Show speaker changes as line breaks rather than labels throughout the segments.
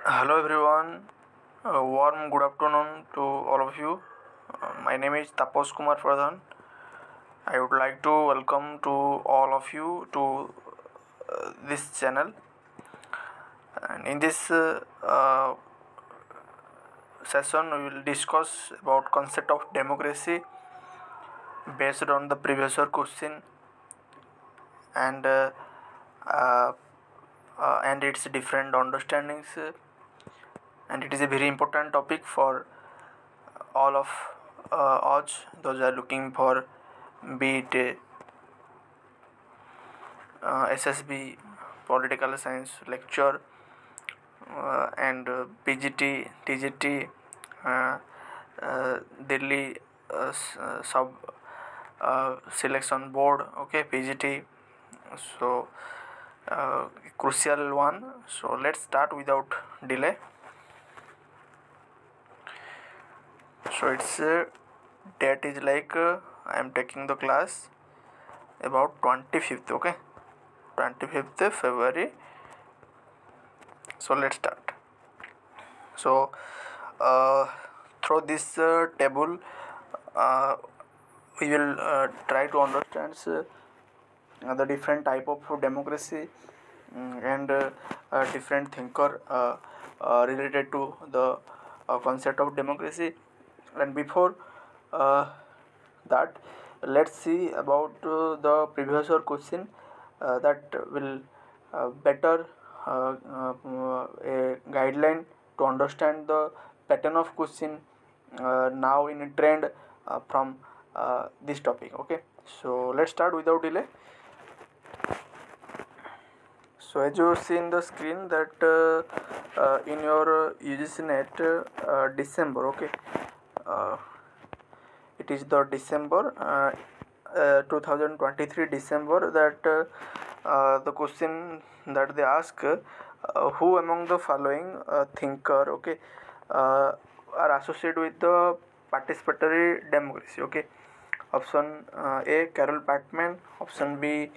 Hello everyone, a warm good afternoon to all of you. My name is Tapash Pradhan. I would like to welcome to all of you to this channel. And in this session, we will discuss about concept of democracy based on the previous year question and uh, and its different understandings. And it is a very important topic for all of us those are looking for, be it SSB political science lecture and PGT TGT Delhi sub selection board, okay, PGT. So crucial one, so let's start without delay. So its date is like I am taking the class about 25th, okay, 25th February. So let's start. So through this table uh, we will try to understand the different type of democracy, and different thinker related to the concept of democracy. And before uh, that, let's see about the previous year question that will better a guideline to understand the pattern of question now in a trend from this topic, okay. So let's start without delay. So as you see in the screen that in your UGC NET December, okay, uh, it is the December 2023 December that the question that they ask, who among the following thinker, okay, are associated with the participatory democracy, okay. Option A, Carol Patman. Option B,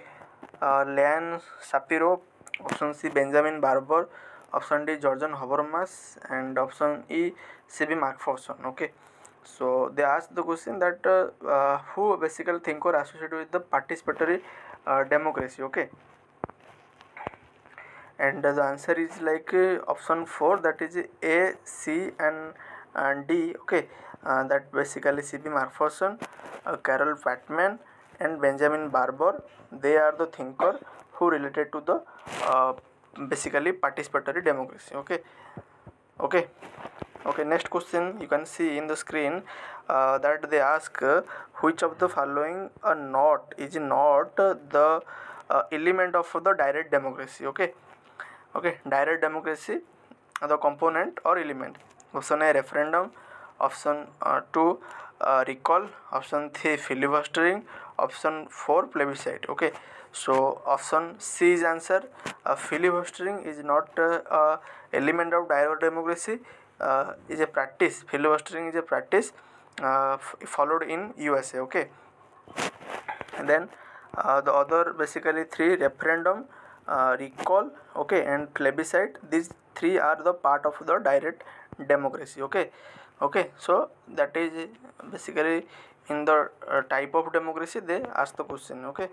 Leon Shapiro. Option C, Benjamin Barber. Option D, Georgian Habermas. And option E, C.B. Macpherson, okay. So they asked the question that who basically thinker associated with the participatory democracy, okay. And the answer is like option 4, that is A, C and D, okay. That basically C.B. Macpherson, Carol Patman and Benjamin Barber, they are the thinker who related to the basically participatory democracy, okay. Okay, next question you can see in the screen that they ask, which of the following is not the element of the direct democracy, okay. Direct democracy, the component or element. Option A, referendum. Option 2, recall. Option 3, filibustering. Option 4, plebiscite, okay. So option C is answer. Filibustering is not element of direct democracy, is a practice. Filibustering is a practice followed in USA, okay. And then the other basically 3, referendum, recall, okay, and plebiscite, these 3 are the part of the direct democracy, okay. So that is basically in the type of democracy they ask the question, okay.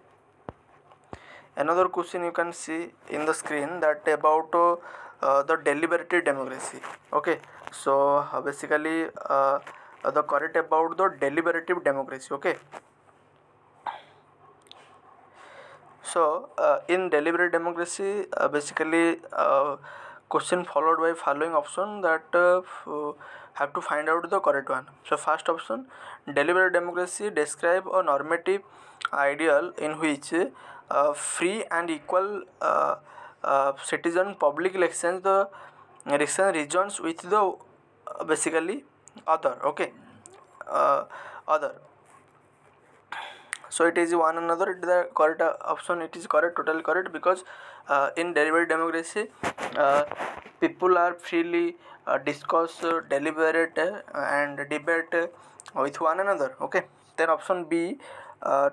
Another question you can see in the screen that about the deliberative democracy, okay. So basically the correct about the deliberative democracy, okay. So in deliberative democracy, basically question followed by following option that have to find out the correct one. So first option, deliberative democracy describe a normative ideal in which free and equal citizen public elections the election regions with the basically other, okay, other. So it is one another, it is the correct option, it is correct, totally correct, because in deliberative democracy people are freely discuss, deliberate and debate with one another, okay. Then option B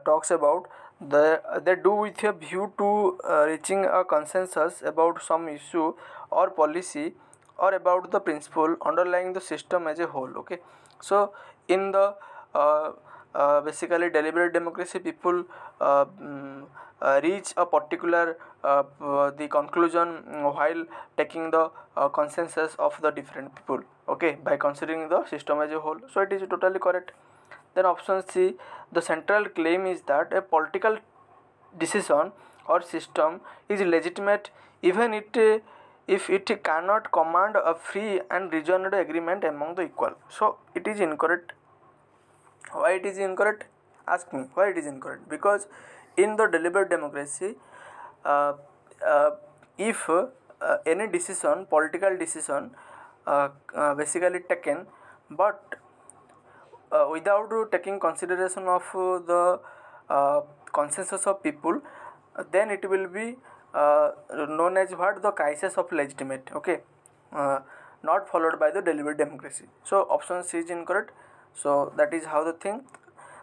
talks about they do with a view to reaching a consensus about some issue or policy or about the principle underlying the system as a whole. Okay, so in the basically deliberate democracy, people reach a particular the conclusion while taking the consensus of the different people, okay, by considering the system as a whole. So it is totally correct. Then option C, the central claim is that a political decision or system is legitimate even if it cannot command a free and reasoned agreement among the equal. So it is incorrect. Why it is incorrect? Ask me why it is incorrect. Because in the deliberate democracy, uh, uh, if any decision, political decision, basically taken, but without taking consideration of the consensus of people, then it will be known as what, the crisis of legitimate. Okay, uh, not followed by the deliberate democracy. So option C is incorrect. So that is how the thing.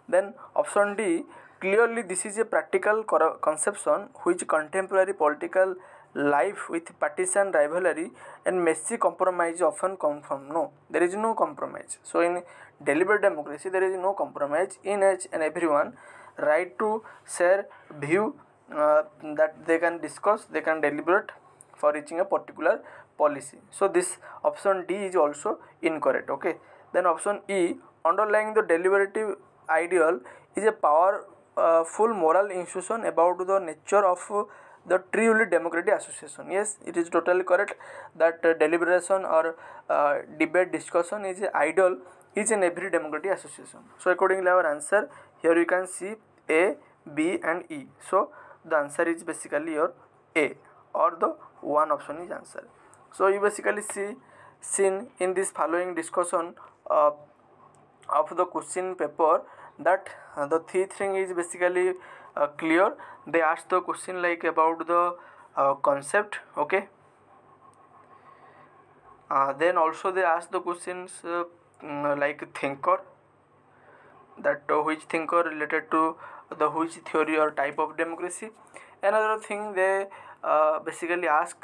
Then option D, clearly this is a practical conception which contemporary political life with partisan rivalry and messy compromise often come from. No, there is no compromise. So in deliberate democracy there is no compromise. In each and everyone right to share view that they can discuss, they can deliberate for reaching a particular policy. So this option D is also incorrect. Okay, then option E, underlying the deliberative ideal is a powerful moral institution about the nature of the truly democratic association. Yes, it is totally correct that deliberation or debate discussion is a ideal is in every democratic association. So accordingly our answer here you can see A, B and E. So the answer is basically your A, or the one option is answer. So you basically seen in this following discussion of the question paper that the thing is basically clear. They asked the question like about the concept. Okay, then also they asked the questions like thinker, that which thinker related to the which theory or type of democracy. Another thing they basically ask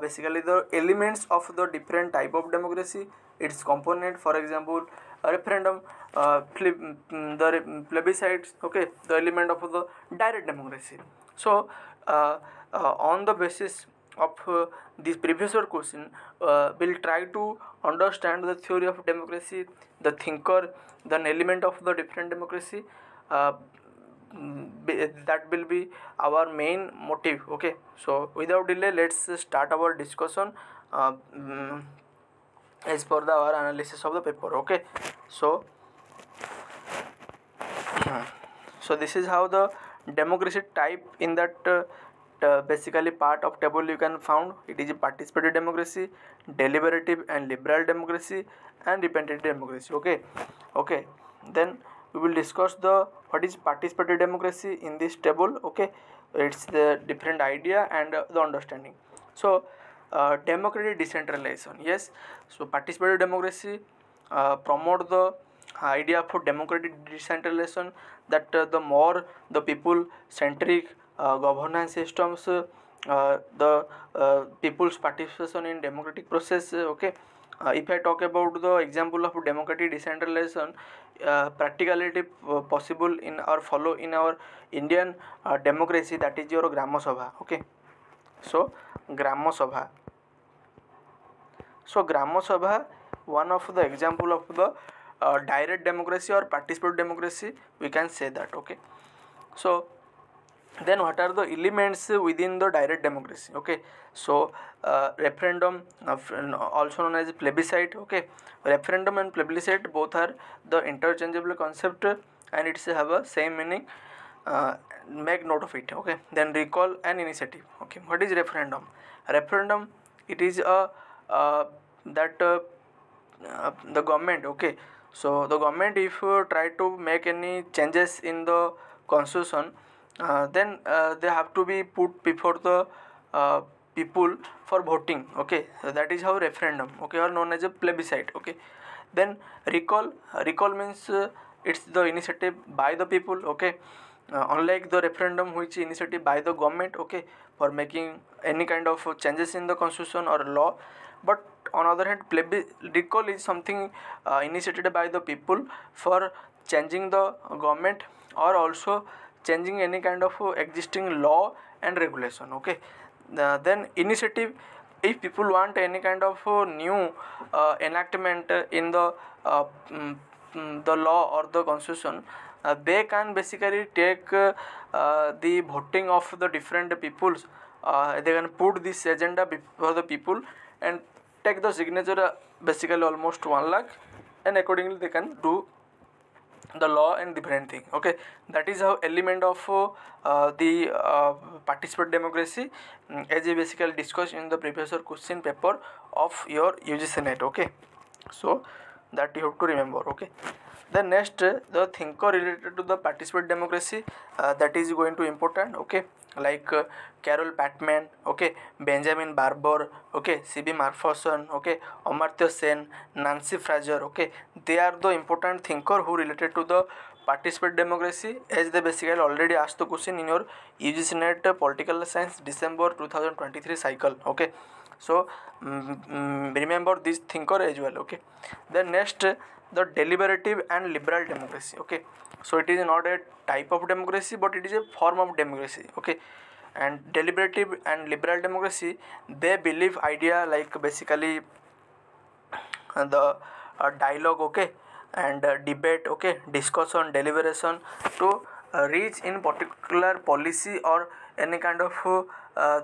basically the elements of the different type of democracy, its component. For example, a referendum, the plebiscites. Okay, the element of the direct democracy. So on the basis of this previous question, we'll try to understand the theory of democracy, the thinker, the element of the different democracy. That will be our main motive. Okay, so without delay let's start our discussion as per our analysis of the paper. Okay, so so this is how the democracy type in that basically part of table you can found. It is a participative democracy, deliberative and liberal democracy, and representative democracy. Okay, then we will discuss the what is participative democracy in this table. Okay, it's the different idea and the understanding. So democratic decentralization. Yes, so participative democracy promote the idea for democratic decentralization, that the more the people centric governance systems, the people's participation in democratic process. Okay, if I talk about the example of democratic decentralization, practicality possible in or follow in our Indian democracy, that is your Gram Sabha. Okay, so Gram Sabha. So Gram Sabha, one of the example of the direct democracy or participative democracy, we can say that. Okay, so then what are the elements within the direct democracy? Okay, so referendum, also known as plebiscite. Okay, referendum and plebiscite both are the interchangeable concept and it's have a same meaning. Make note of it. Okay, then recall and initiative. Okay, what is referendum? Referendum, it is a that the government. Okay, so the government, if try to make any changes in the constitution, then they have to be put before the people for voting. Okay, so that is how referendum, okay, or known as a plebiscite. Okay, then recall means it's the initiative by the people. Okay, unlike the referendum which initiative by the government. Okay, for making any kind of changes in the constitution or law, but on other hand, recall is something initiated by the people for changing the government or also changing any kind of existing law and regulation. Okay, then initiative, if people want any kind of new enactment in the law or the constitution, they can basically take the voting of the different peoples. They can put this agenda before the people and take the signature, basically almost 1 lakh, and accordingly they can do the law and different thing. Okay, that is how element of the participate democracy, as we basically discussed in the previous question paper of your UGC NET. Okay, so that you have to remember. Okay, then next, the thinker related to the participate democracy, that is going to important. Okay, like Carol Patman, okay, Benjamin Barber, okay, C.B. Marferson, okay, Amartya Sen, Nancy Fraser. Okay, they are the important thinker who related to the participate democracy, as they basically already asked the question in your UGC NET political science December 2023 cycle. Okay, so remember this thinker as well. Okay, then next, the deliberative and liberal democracy. Okay, so it is not a type of democracy, but it is a form of democracy. Okay, and deliberative and liberal democracy, they believe idea like basically the dialogue, okay, and debate, okay, discussion, deliberation to reach in particular policy or any kind of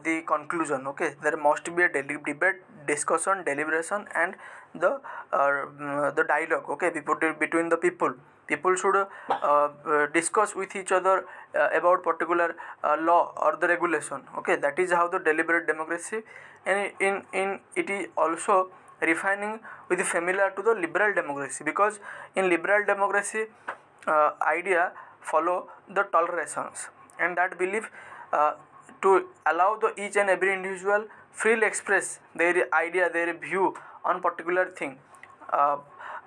the conclusion. Okay, there must be a debate, discussion, deliberation, and the dialogue, okay, between the people should discuss with each other about particular law or the regulation. Okay, that is how the deliberate democracy, and in it is also refining with familiar to the liberal democracy, because in liberal democracy idea follow the tolerations, and that belief to allow the each and every individual freely express their idea, their view on particular thing,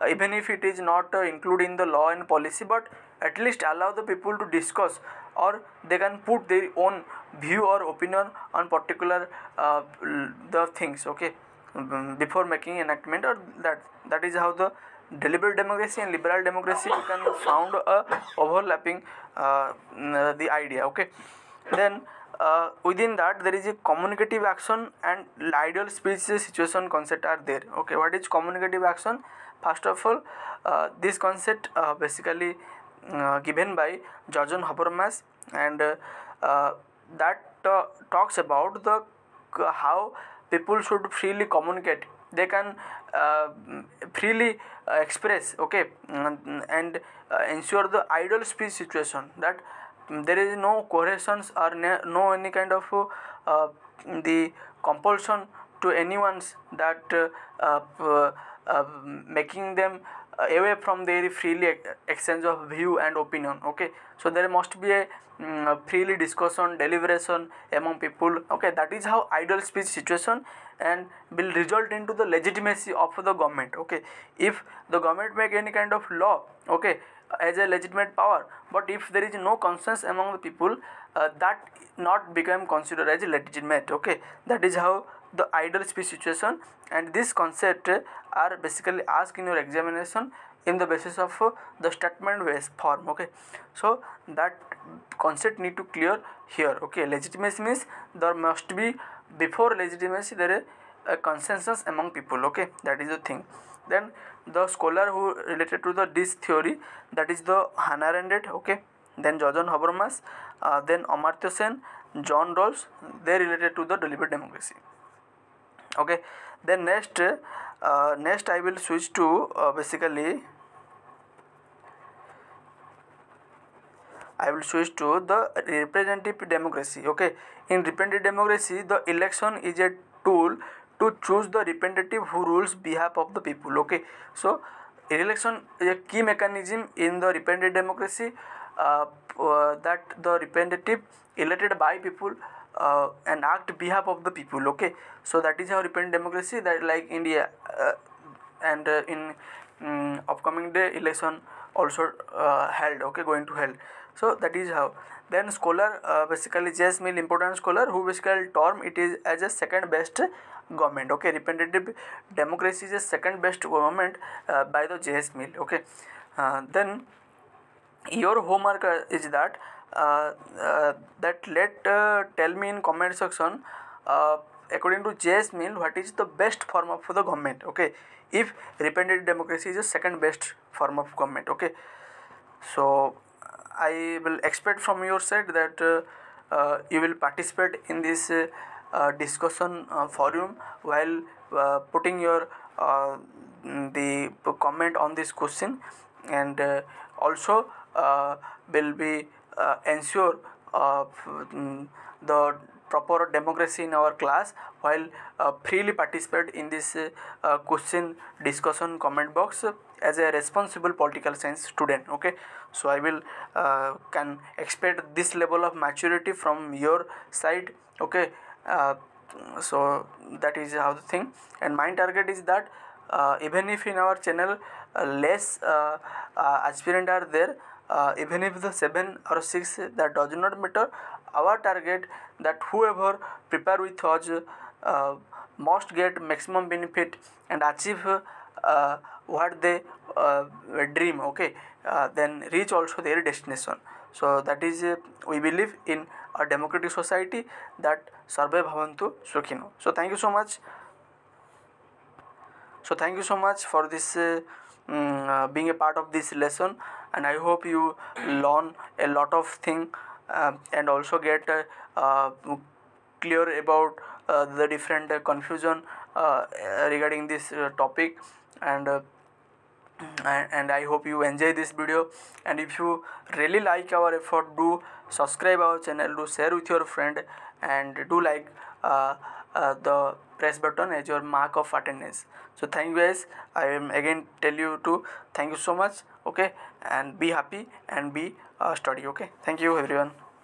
even if it is not included in the law and policy, but at least allow the people to discuss, or they can put their own view or opinion on particular the things. Okay, before making enactment, or that is how the deliberate democracy and liberal democracy you can found a overlapping the idea. Okay, then within that there is a communicative action and ideal speech situation concept are there. Okay, what is communicative action? First of all, this concept basically given by Georgian Habermas, and that talks about the how people should freely communicate, they can freely express. Okay, and ensure the ideal speech situation, that there is no coercions or no any kind of the compulsion to anyone's, that making them away from their freely exchange of view and opinion. Okay, so there must be a freely discussion, deliberation among people. Okay, that is how ideal speech situation and will result into the legitimacy of the government. Okay, if the government make any kind of law, okay, as a legitimate power, but if there is no consensus among the people, that not become considered as legitimate. Okay, that is how the ideal speech situation, and this concept are basically asked in your examination in the basis of the statement based form. Okay, so that concept need to clear here. Okay, legitimacy means there must be, before legitimacy there is a consensus among people. Okay, that is the thing. Then the scholar who related to this theory, that is the Hannah Arendt. Okay, then Georgian Habermas, then Amartya Sen, John Rawls, they related to the deliberate democracy. Okay, then next I will switch to basically I will switch to the representative democracy. Okay, in representative democracy, the election is a tool to choose the representative who rules behalf of the people. Okay, so election is a key mechanism in the representative democracy, that the representative elected by people and act behalf of the people. Okay, so that is how representative democracy, that like India, and in upcoming day election also held. Okay, going to held. So that is how. Then scholar basically J.S. Mill, important scholar, who basically term it is as a second best government. Okay, representative democracy is the second best government by the J.S. Mill. Okay, then your homework is that let tell me in comment section, according to J.S. Mill, what is the best form of the government. Okay, if representative democracy is the second best form of government. Okay, so I will expect from your side that you will participate in this discussion forum while putting your the comment on this question, and also will be ensure the proper democracy in our class while freely participate in this question discussion comment box as a responsible political science student. Okay, so I will can expect this level of maturity from your side. Okay, so that is how the thing, and my target is that even if in our channel less aspirant are there, even if the 7 or 6, that does not matter. Our target that whoever prepare with us must get maximum benefit and achieve what they dream. Okay, then reach also their destination. So that is we believe in a democratic society that sarve bhavantu sukhino. So thank you so much. So thank you so much for this being a part of this lesson, and I hope you learn a lot of thing and also get clear about the different confusion regarding this topic, and and I hope you enjoy this video. And if you really like our effort, do subscribe our channel, do share with your friend, and do like the press button as your mark of attendance. So thank you guys. I am again tell you to thank you so much. Okay, and be happy and be study. Okay, thank you everyone.